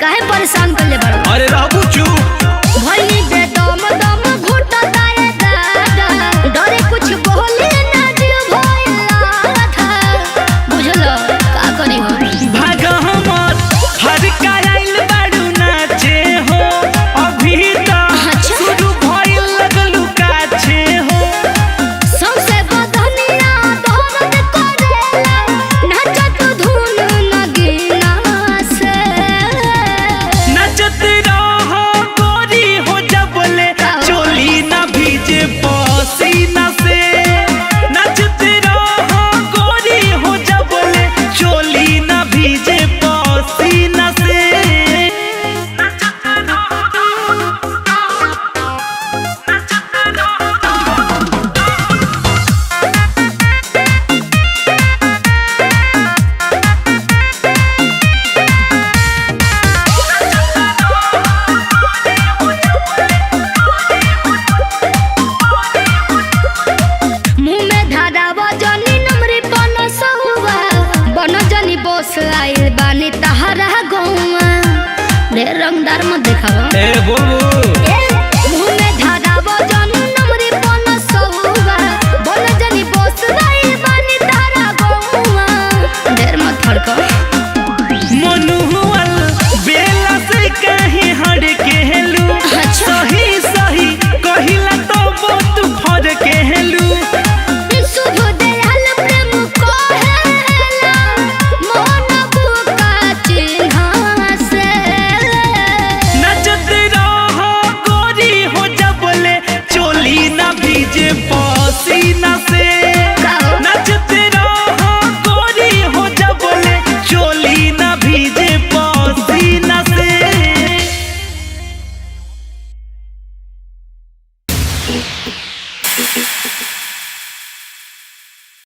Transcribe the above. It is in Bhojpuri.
काहे परेशान कर ले बड़ो? अरे रहबू चुप। भइनी बेदम दम घुटता रे दादा, डरे कुछ बोले ना दिल भइला था। बुझलो का करी हो? भाग हमर हर कायल बाड़ू नाचे हो, अभी तक शुरू भइल लगलू काछे हो। सबसे बदनिया दर्द करेला, नाचत धुन नगीना से। नचत रहो गोरी हो जबले, चोली ना भीजे पसीना से। नचत रहो गोरी हो जबले, चोली ना भीजे पसीना से। मुँह में धारावा जनी नमरी बनसुआ, बन जनी बस आइल बानी तहरा गौआ। ढेर रंगदार मत देखावा। ए बोल